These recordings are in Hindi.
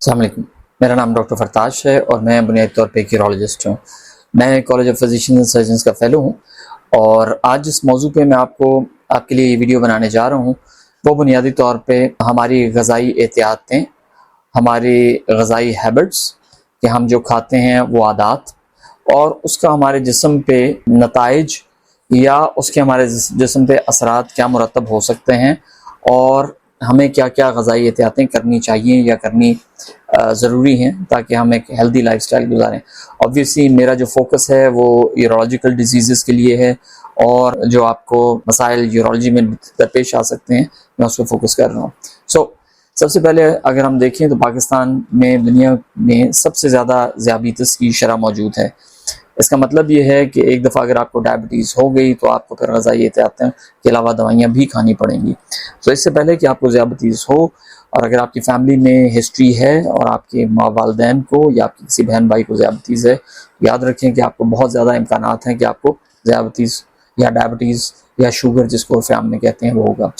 अस्सलाम वालेकुम। मेरा नाम डॉक्टर फरताश है और मैं बुनियादी तौर पे एक यूरोलॉजिस्ट हूँ। मैं college of physicians and surgeons का फेलो हूँ और आज जिस मौजू पे मैं आपके लिए ये वीडियो बनाने जा रहा हूँ वो बुनियादी तौर पे हमारी ग़िज़ाई एहतियातें, हमारी ग़िज़ाई हैबिट्स कि हम जो खाते हैं वो आदात और उसका हमारे जिस्म पे नताइज या उसके हमारे जिस्म पे असरात क्या मुरतब हो सकते हैं और हमें क्या क्या ग़िज़ाई एहतियातें करनी चाहिए या करनी ज़रूरी हैं ताकि हम एक हेल्दी लाइफस्टाइल गुजारें। ऑब्वियसली मेरा जो फोकस है वो यूरोलॉजिकल डिजीज़ के लिए है और जो आपको मसाइल यूरोलॉजी में दरपेश आ सकते हैं मैं उस पर फोकस कर रहा हूँ। सबसे पहले अगर हम देखें तो पाकिस्तान में दुनिया में सबसे ज़्यादा ज़ियाबीतस की शरह मौजूद है। इसका मतलब ये है कि एक दफ़ा अगर आपको डायबिटीज़ हो गई तो आपको फिर ग़िज़ाई एहतियातों के अलावा दवाइयाँ भी खानी पड़ेंगी। तो इससे पहले कि आपको ज़ियाबीतस हो और अगर आपकी फ़ैमिली में हिस्ट्री है और आपके माँ वालिदैन को या आपकी किसी बहन भाई को ज़ियाबीतस है, याद रखें कि आपको बहुत ज़्यादा इम्कानात हैं कि आपको ज़ियाबीतस या डायबिटीज़ या शुगर जिसको फ़ैम में कहते हैं वो होगा।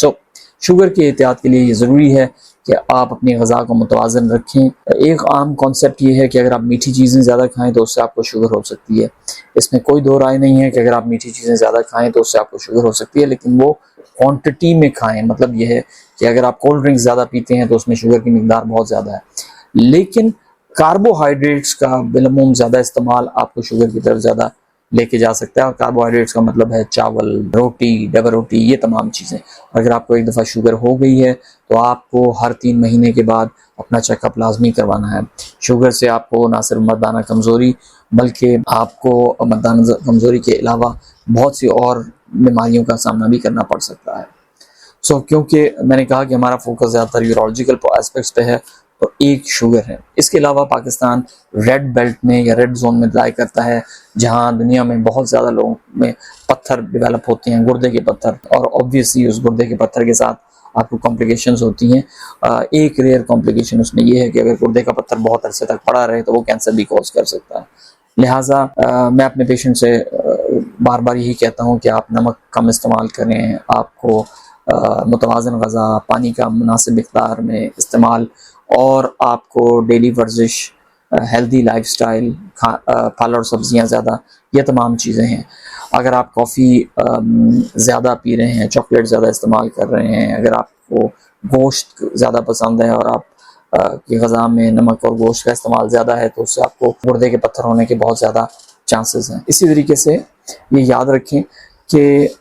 शुगर की एहतियात के लिए ये ज़रूरी है कि आप अपनी ग़िज़ा को मुतवाज़न रखें। एक आम कॉन्सेप्ट ये है कि अगर आप मीठी चीज़ें ज़्यादा खाएं तो उससे आपको शुगर हो सकती है। इसमें कोई दो राय नहीं है कि अगर आप मीठी चीज़ें ज़्यादा खाएं तो उससे आपको शुगर हो सकती है, लेकिन वो क्वांटिटी में खाएं। मतलब ये है कि अगर आप कोल्ड ड्रिंक्स ज़्यादा पीते हैं तो उसमें शुगर की मिकदार बहुत ज़्यादा है, लेकिन कार्बोहाइड्रेट्स का बिलअमूम ज़्यादा इस्तेमाल आपको शुगर की तरफ ज़्यादा लेके जा सकता है। और कार्बोहाइड्रेट्स का मतलब है चावल, रोटी, डबल रोटी, ये तमाम चीज़ें। अगर आपको एक दफ़ा शुगर हो गई है तो आपको हर 3 महीने के बाद अपना चेकअप लाजमी करवाना है। शुगर से आपको ना सिर्फ मर्दाना कमज़ोरी बल्कि आपको मर्दाना कमज़ोरी के अलावा बहुत सी और बीमारियों का सामना भी करना पड़ सकता है। क्योंकि मैंने कहा कि हमारा फोकस ज़्यादातर यूरोलॉजिकल एस्पेक्ट्स पे है तो एक शुगर है। इसके अलावा पाकिस्तान रेड बेल्ट में या रेड जोन में लाई करता है जहां दुनिया में बहुत ज़्यादा लोगों में पत्थर डेवलप होते हैं, गुर्दे के पत्थर, और ऑब्वियसली उस गुर्दे के पत्थर के साथ आपको कॉम्प्लिकेशंस होती हैं। एक रेयर कॉम्प्लिकेशन उसमें यह है कि अगर गुर्दे का पत्थर बहुत अरसे तक पड़ा रहे तो वो कैंसर भी कॉज कर सकता है। लिहाजा मैं अपने पेशेंट से बार बार यही कहता हूँ कि आप नमक कम इस्तेमाल करें, आपको मुतवाज़न ग़िज़ा, पानी का मुनासिब मिक़दार में इस्तेमाल और आपको डेली वर्जिश, हेल्दी लाइफस्टाइल, फल और सब्ज़ियाँ ज़्यादा, ये तमाम चीज़ें हैं। अगर आप कॉफ़ी ज़्यादा पी रहे हैं, चॉकलेट ज़्यादा इस्तेमाल कर रहे हैं, अगर आपको गोश्त ज़्यादा पसंद है और आप की ग़िज़ा में नमक और गोश्त का इस्तेमाल ज़्यादा है तो उससे आपको गुर्दे के पत्थर होने के बहुत ज़्यादा चांसेस हैं। इसी तरीके से ये याद रखें कि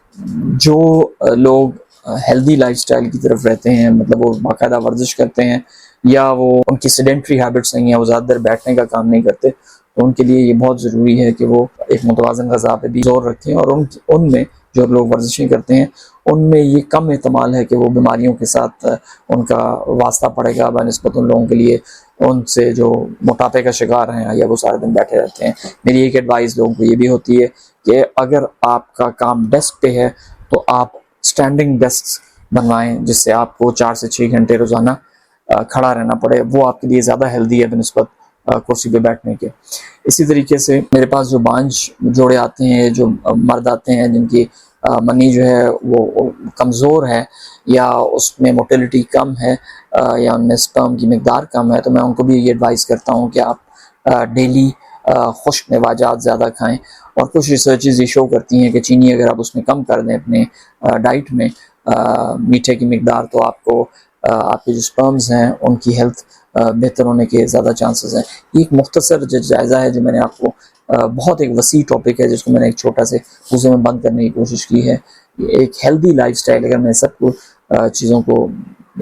जो लोग हेल्दी लाइफस्टाइल की तरफ रहते हैं, मतलब वो बाकायदा वर्जिश करते हैं या वो उनकी सेडेंटरी हैबिट्स नहीं है, वो ज़्यादा देर बैठने का काम नहीं करते, तो उनके लिए ये बहुत ज़रूरी है कि वो एक मुतवाज़न ग़िज़ा पे भी जोर रखें। और उनमें जो लोग वर्जिशें करते हैं उनमें ये कम एहतमाल है कि वो बीमारियों के साथ उनका वास्ता पड़ेगा बनिस्बत उन लोगों के लिए उनसे जो मोटापे का शिकार हैं या वो सारे दिन बैठे रहते हैं। मेरी एक एडवाइस लोगों को ये भी होती है कि अगर आपका काम डेस्क पे है तो आप स्टैंडिंग डेस्क बनवाएं जिससे आपको 4 से 6 घंटे रोज़ाना खड़ा रहना पड़े। वो आपके लिए ज़्यादा हेल्दी है बनिस्बत कुर्सी पे बैठने के। इसी तरीके से मेरे पास जो बांझ जोड़े आते हैं, जो मर्द आते हैं जिनकी मनी जो है वो कमज़ोर है या उसमें मोटिलिटी कम है या उनमें स्पर्म की मिकदार कम है, तो मैं उनको भी ये एडवाइस करता हूँ कि आप डेली खुश्क मेवाजात ज़्यादा खाएं। और कुछ रिसर्चेस ये शो करती हैं कि चीनी अगर आप उसमें कम कर दें अपने डाइट में, मीठे की मिकदार, तो आपको आपके जो स्पर्म्स हैं उनकी हेल्थ बेहतर होने के ज़्यादा चांसेस हैं। ये एक मुख्तसर जो जायज़ा है जो मैंने आपको बहुत एक वसी टॉपिक है जिसको मैंने एक छोटा से उसे में बंद करने की कोशिश की है। एक हेल्दी लाइफस्टाइल, अगर मैं सबको चीज़ों को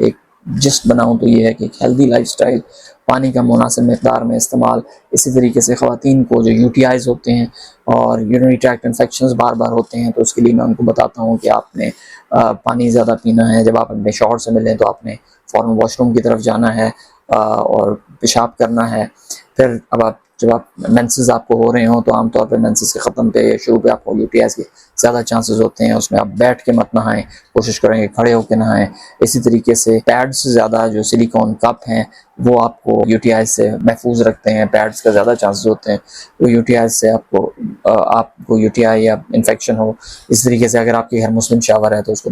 एक जिस्ट बनाऊँ तो ये है कि एक हेल्दी लाइफस्टाइल, पानी का मुनासिब मिक़दार में इस्तेमाल। इसी तरीके से ख़वातीन को जो यूटीआईज़ होते हैं और यूरिनरी ट्रैक्ट इन्फेक्शंस बार बार होते हैं तो उसके लिए मैं उनको बताता हूँ कि आपने पानी ज़्यादा पीना है। जब आप अपने शौहर से मिलें तो आपने फ़ौरन वॉशरूम की तरफ जाना है और पेशाब करना है। फिर जब आप मेंसेस आपको हो रहे हों तो आमतौर पर मेंसेस के ख़त्म पे या शुरू पे आपको यूटीआईज़ के ज़्यादा चांसेस होते हैं। उसमें आप बैठ के मत नहाएं, कोशिश करेंगे खड़े होकर नहाएं। इसी तरीके से पैड्स से ज़्यादा जो सिलिकॉन कप हैं वो आपको यूटीआई से महफूज रखते हैं। पैड्स का ज़्यादा चांसेस होते हैं तो यूटीआई से आपको यूटीआई या इन्फेक्शन हो। इस तरीके से अगर आपके घर मुस्लिम शावर है तो उसको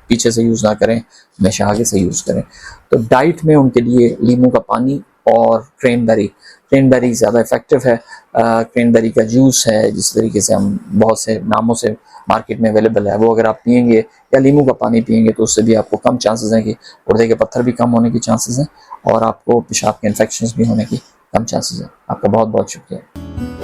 पीछे से यूज़ ना करें, हमेशा आगे से यूज़ करें। तो डाइट में उनके लिए लीमू का पानी और क्रेनबेरी ज़्यादा इफ़ेक्टिव है। क्रेनबेरी का जूस है, जिस तरीके से हम बहुत से नामों से मार्केट में अवेलेबल है, वो अगर आप पियेंगे या नींबू का पानी पियेंगे तो उससे भी आपको कम चांसेस हैं कि गुर्दे के पत्थर भी कम होने की चांसेस हैं और आपको पेशाब के इन्फेक्शंस भी होने की कम चांसेस हैं। आपका बहुत बहुत शुक्रिया।